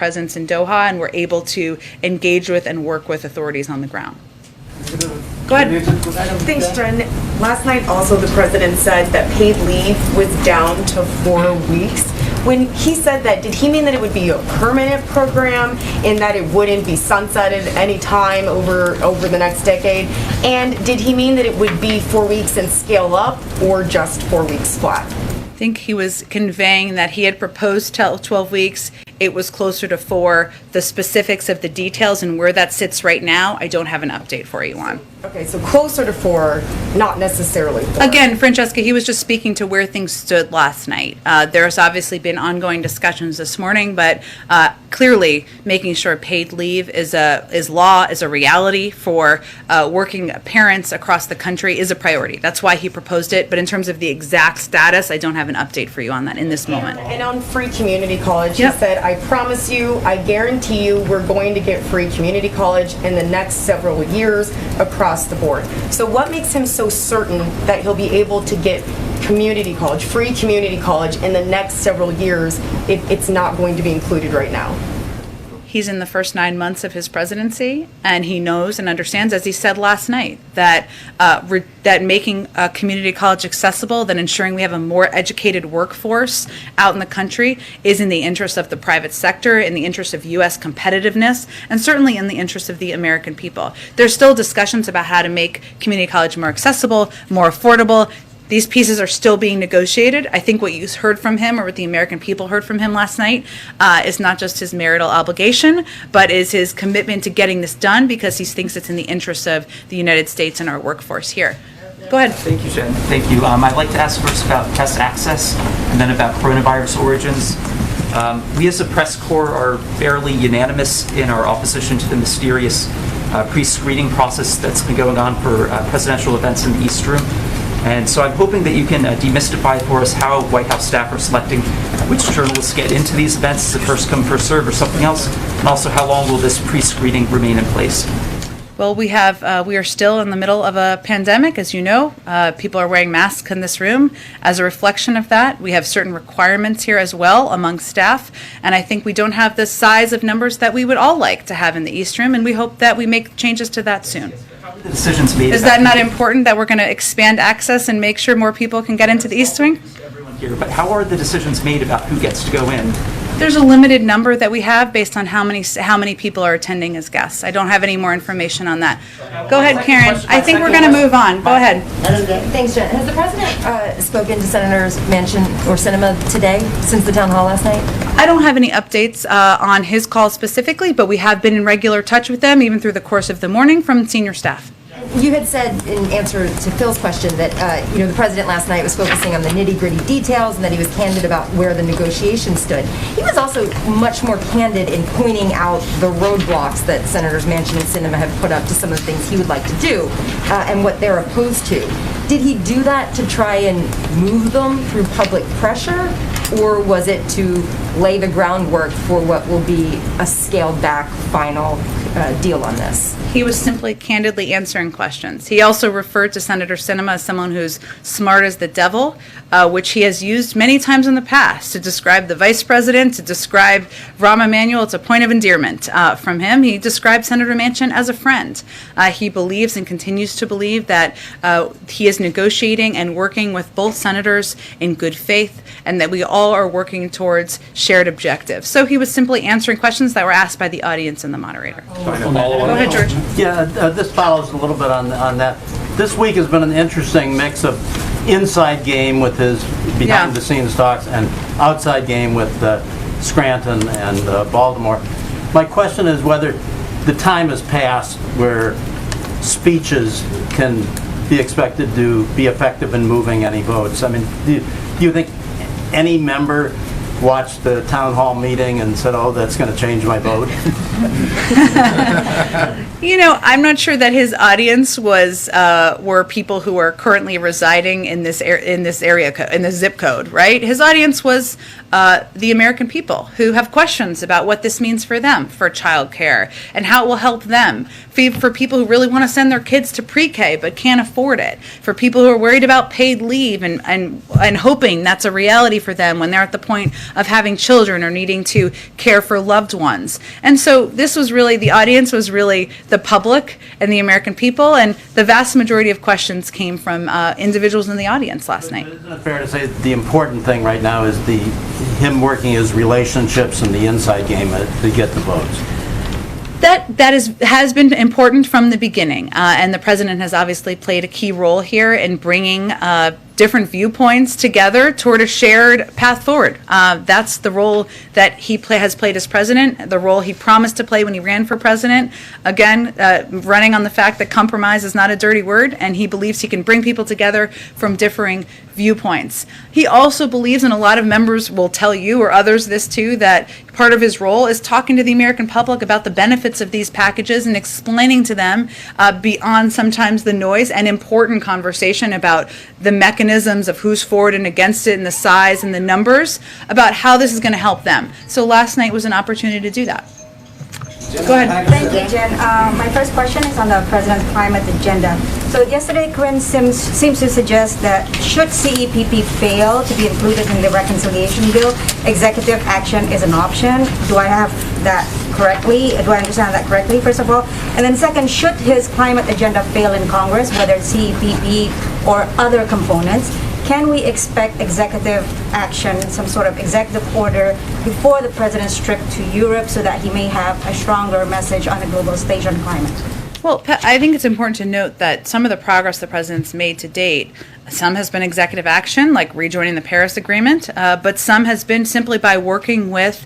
presence in Doha, and we're able to engage with and work with authorities on the ground. Go ahead. Thanks, Jen. Last night also the president said that paid leave was down to 4 weeks. When he said that, did he mean that it would be a permanent program and that it wouldn't be sunsetted any time over the next decade? And did he mean that it would be 4 weeks and scale up, or just 4 weeks flat? I think he was conveying that he had proposed 12 weeks. It was closer to 4. The specifics of the details and where that sits right now, I don't have an update for you on. Okay, so closer to 4, not necessarily 4. Again, Francesca, he was just speaking to where things stood last night. There's obviously been ongoing discussions this morning, but clearly making sure paid leave is law, is a reality for working parents across the country is a priority. That's why he proposed it. But in terms of the exact status, I don't have an update for you on that in this moment. And on free community college, Yep. he said, I promise you, I guarantee you, we're going to get free community college in the next several years across the board. So what makes him so certain that he'll be able to get community college, free community college in the next several years if it's not going to be included right now? He's in the first 9 months of his presidency, and he knows and understands, as he said last night, that that making community college accessible, that ensuring we have a more educated workforce out in the country is in the interest of the private sector, in the interest of U.S. competitiveness, and certainly in the interest of the American people. There's still discussions about how to make community college more accessible, more affordable. These pieces are still being negotiated. I think what you heard from him, or what the American people heard from him last night, is not just his marital obligation, but is his commitment to getting this done because he thinks it's in the interest of the United States and our workforce here. Go ahead. Thank you, Jen. Thank you. I'd like to ask first about test access and then about coronavirus origins. We as a press corps are fairly unanimous in our opposition to the mysterious pre-screening process that's been going on for presidential events in the East Room. And so I'm hoping that you can demystify for us how White House staff are selecting which journalists get into these events. Is it first come, first serve, or something else? And also, how long will this pre-screening remain in place? Well, we are still in the middle of a pandemic, as you know. People are wearing masks in this room. As a reflection of that, we have certain requirements here as well among staff, and I think we don't have the size of numbers that we would all like to have in the East Room, and we hope that we make changes to that soon. The decisions made. Is that not important, that we're going to expand access and make sure more people can get into the East Wing? Everyone here, but how are the decisions made about who gets to go in? There's a limited number that we have based on how many people are attending as guests. I don't have any more information on that. Go ahead, Karen. I think we're going to move on. Go ahead. Thanks, Jen. Has the president spoken to Senators Manchin or Sinema today since the town hall last night? I don't have any updates on his call specifically, but we have been in regular touch with them, even through the course of the morning, from senior staff. You had said in answer to Phil's question that the president last night was focusing on the nitty-gritty details and that he was candid about where the negotiations stood. He was also much more candid in pointing out the roadblocks that Senators Manchin and Sinema have put up to some of the things he would like to do and what they're opposed to. Did he do that to try and move them through public pressure, or was it to lay the groundwork for what will be a scaled-back final deal on this? He was simply candidly answering questions. He also referred to Senator Sinema as someone who's smart as the devil, which he has used many times in the past to describe the vice president, to describe Rahm Emanuel. It's a point of endearment from him. He described Senator Manchin as a friend. He believes and continues to believe that he is negotiating and working with both senators in good faith, and that we all are working towards shared objectives. So he was simply answering questions that were asked by the audience and the moderator. Go ahead, George. Yeah, this follows a little bit on that. This week has been an interesting mix of inside game with his behind-the-scenes talks and outside game with Scranton and Baltimore. My question is whether the time has passed where speeches can be expected to be effective in moving any votes. I mean, do you think any member watched the town hall meeting and said, "Oh, that's going to change my vote"? I'm not sure that his audience were people who are currently residing in this area in this zip code, right? His audience was the American people who have questions about what this means for them, for childcare, and how it will help them. For people who really want to send their kids to pre-K but can't afford it. For people who are worried about paid leave and hoping that's a reality for them when they're at the point of having children or needing to care for loved ones. And so this was really, the audience was really the public and the American people, and the vast majority of questions came from individuals in the audience last night. Isn't it fair to say the important thing right now is him working his relationships and the inside game to get the votes? Has been important from the beginning, and the president has obviously played a key role here in bringing different viewpoints together toward a shared path forward. That's the role that he has played as president, the role he promised to play when he ran for president. Again, running on the fact that compromise is not a dirty word, and he believes he can bring people together from differing viewpoints. He also believes, and a lot of members will tell you or others this too, that part of his role is talking to the American public about the benefits of these packages and explaining to them beyond sometimes the noise and important conversation about the mechanisms of who's for it and against it and the size and the numbers, about how this is going to help them. So last night was an opportunity to do that. Go ahead. Thank you, Jen. My first question is on the president's climate agenda. So yesterday, Corinne seems to suggest that should CEPP fail to be included in the reconciliation bill, executive action is an option. Do I have that correctly? Do I understand that correctly, first of all? And then second, should his climate agenda fail in Congress, whether it's CEPP or other components, can we expect executive action, some sort of executive order before the president's trip to Europe so that he may have a stronger message on the global stage on climate? Well, I think it's important to note that some of the progress the president's made to date, some has been executive action, like rejoining the Paris Agreement, but some has been simply by working with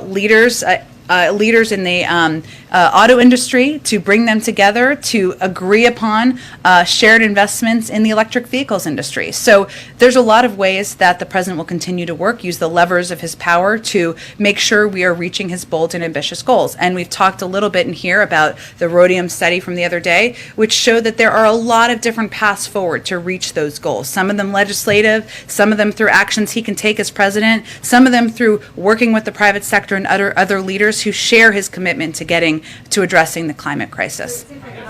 leaders in the auto industry to bring them together to agree upon shared investments in the electric vehicles industry. So there's a lot of ways that the president will continue to work, use the levers of his power to make sure we are reaching his bold and ambitious goals. And we've talked a little bit in here about the rhodium study from the other day, which showed that there are a lot of different paths forward to reach those goals. Some of them legislative, some of them through actions he can take as president, some of them through working with the private sector and other leaders who share his commitment to addressing the climate crisis.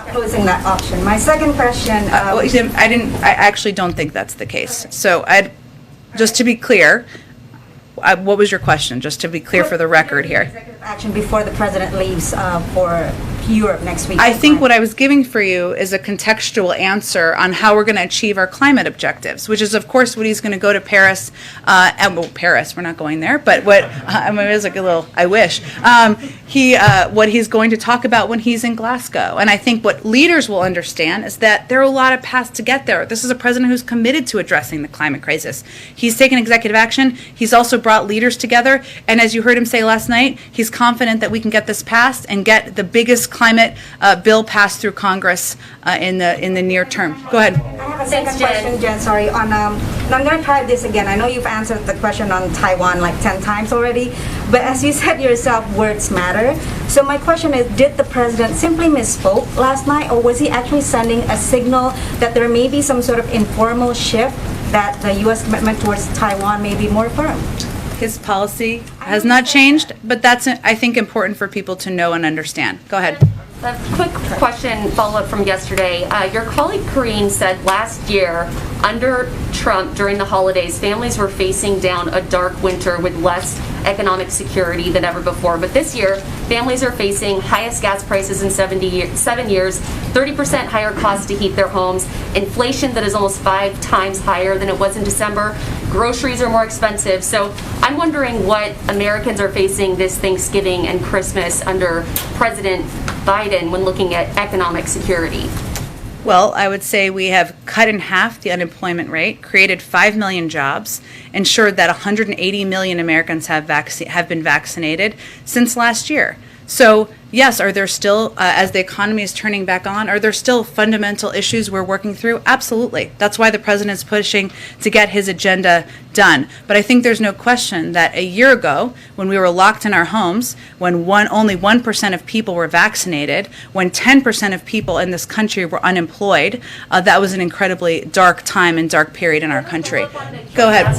Closing that option. My second question. I actually don't think that's the case. So just to be clear, what was your question? Just to be clear for the record here. Executive action before the president leaves for Europe next week. I think what I was giving for you is a contextual answer on how we're going to achieve our climate objectives, which is, of course, what he's going to go to Paris, Paris, we're not going there, but what, it was like a little, I wish, what he's going to talk about when he's in Glasgow. And I think what leaders will understand is that there are a lot of paths to get there. This is a president who's committed to addressing the climate crisis. He's taken executive action. He's also brought leaders together. And as you heard him say last night, he's confident that we can get this passed and get the biggest climate bill passed through Congress in the near term. Go ahead. I have a second question, Jen. Sorry. And I'm going to try this again. I know you've answered the question on Taiwan like 10 times already, but as you said yourself, words matter. So my question is, did the president simply misspoke last night, or was he actually sending a signal that there may be some sort of informal shift that the U.S. commitment towards Taiwan may be more firm? His policy has not changed, but that's, I think, important for people to know and understand. Go ahead. A quick question, follow-up from yesterday. Your colleague Karine said last year, under Trump, during the holidays, families were facing down a dark winter with less economic security than ever before. But this year, families are facing highest gas prices in 7 years, 30% higher costs to heat their homes, inflation that is almost 5 times higher than it was in December. Groceries are more expensive. So I'm wondering what Americans are facing this Thanksgiving and Christmas under President Biden when looking at economic security. Well, I would say we have cut in half the unemployment rate, created 5 million jobs, ensured that 180 million Americans have been vaccinated since last year. So, yes, are there still, as the economy is turning back on, are there still fundamental issues we're working through? Absolutely. That's why the president's pushing to get his agenda done. But I think there's no question that a year ago, when we were locked in our homes, when only 1% of people were vaccinated, when 10% of people in this country were unemployed, that was an incredibly dark time and dark period in our country. Go ahead.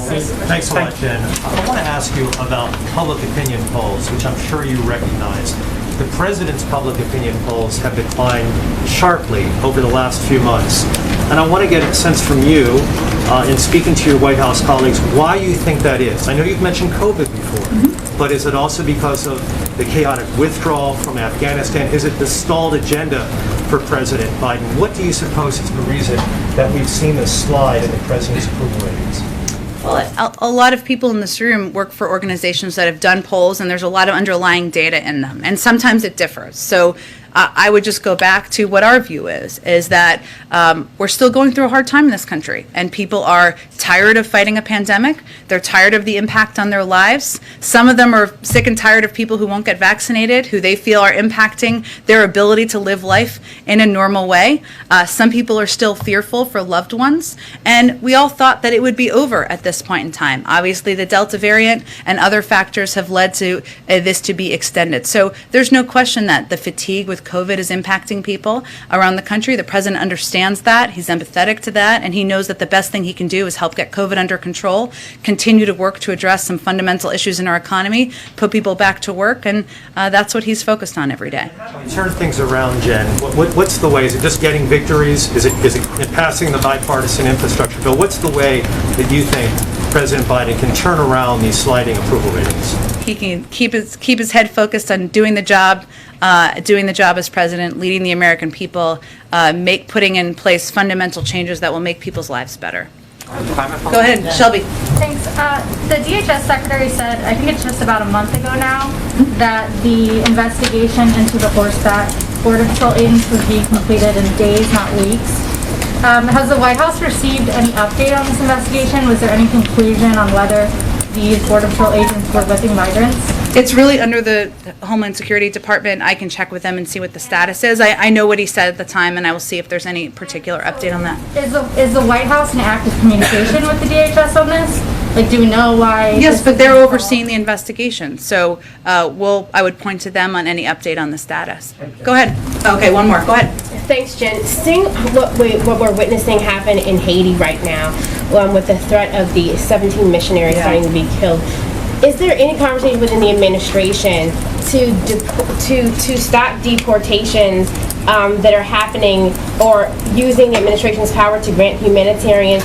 Thanks a lot, Jen. I want to ask you about public opinion polls, which I'm sure you recognize. The president's public opinion polls have declined sharply over the last few months. And I want to get a sense from you, in speaking to your White House colleagues, why you think that is. I know you've mentioned COVID before, but is it also because of the chaotic withdrawal from Afghanistan? Is it the stalled agenda for President Biden? What do you suppose is the reason that we've seen this slide in the president's approval ratings? Well, a lot of people in this room work for organizations that have done polls, and there's a lot of underlying data in them, and sometimes it differs. So I would just go back to what our view is that we're still going through a hard time in this country, and people are tired of fighting a pandemic. They're tired of the impact on their lives. Some of them are sick and tired of people who won't get vaccinated, who they feel are impacting their ability to live life in a normal way. Some people are still fearful for loved ones, and we all thought that it would be over at this point in time. Obviously, the Delta variant and other factors have led to this to be extended. So there's no question that the fatigue with COVID is impacting people around the country. The president understands that. He's empathetic to that, and he knows that the best thing he can do is help get COVID under control, continue to work to address some fundamental issues in our economy, put people back to work, and that's what he's focused on every day. Turn things around, Jen. What's the way? Is it just getting victories? Is it passing the bipartisan infrastructure bill? What's the way that you think President Biden can turn around these sliding approval ratings? He can keep his head focused on doing the job as president, leading the American people, putting in place fundamental changes that will make people's lives better. Go ahead, Shelby. Thanks. The DHS secretary said, I think it's just about a month ago now, that the investigation into the horseback Border Patrol agents was being completed in days, not weeks. Has the White House received any update on this investigation? Was there any conclusion on whether these Border Patrol agents were whipping migrants? It's really under the Homeland Security Department. I can check with them and see what the status is. I know what he said at the time, and I will see if there's any particular update on that. Is the White House in active communication with the DHS on this? Like, do we know why? Yes, but they're overseeing the investigation. So I would point to them on any update on the status. Go ahead. Okay, one more. Go ahead. Thanks, Jen. Seeing what we're witnessing happen in Haiti right now, with the threat of the 17 missionaries starting to be killed, is there any conversation within the administration to stop deportations that are happening, or using the administration's power to grant humanitarian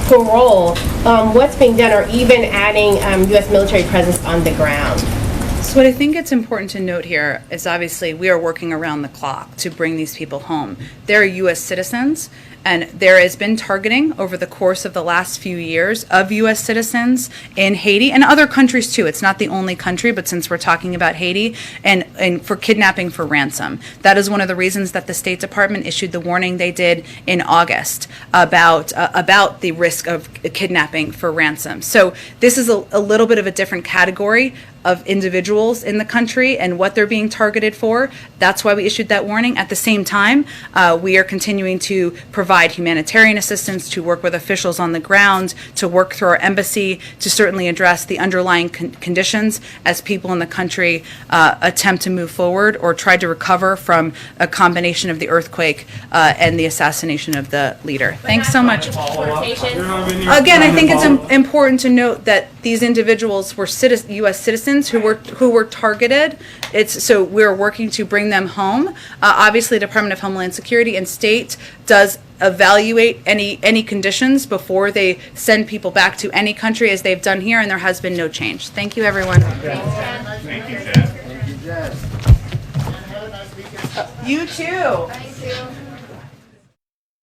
parole? What's being done, or even adding U.S. military presence on the ground? So what I think it's important to note here is obviously we are working around the clock to bring these people home. They're U.S. citizens, and there has been targeting over the course of the last few years of U.S. citizens in Haiti and other countries too. It's not the only country, but since we're talking about Haiti, and for kidnapping for ransom. That is one of the reasons that the State Department issued the warning they did in August about the risk of kidnapping for ransom. So this is a little bit of a different category of individuals in the country and what they're being targeted for. That's why we issued that warning. At the same time, we are continuing to provide humanitarian assistance, to work with officials on the ground, to work through our embassy, to certainly address the underlying conditions as people in the country attempt to move forward or try to recover from a combination of the earthquake and the assassination of the leader. Thanks so much. Again, I think it's important to note that these individuals were U.S. citizens who were targeted. So we're working to bring them home. Obviously, the Department of Homeland Security and State does evaluate any conditions before they send people back to any country, as they've done here, and there has been no change. Thank you, everyone. Thank you, Jen. You too. Thank you.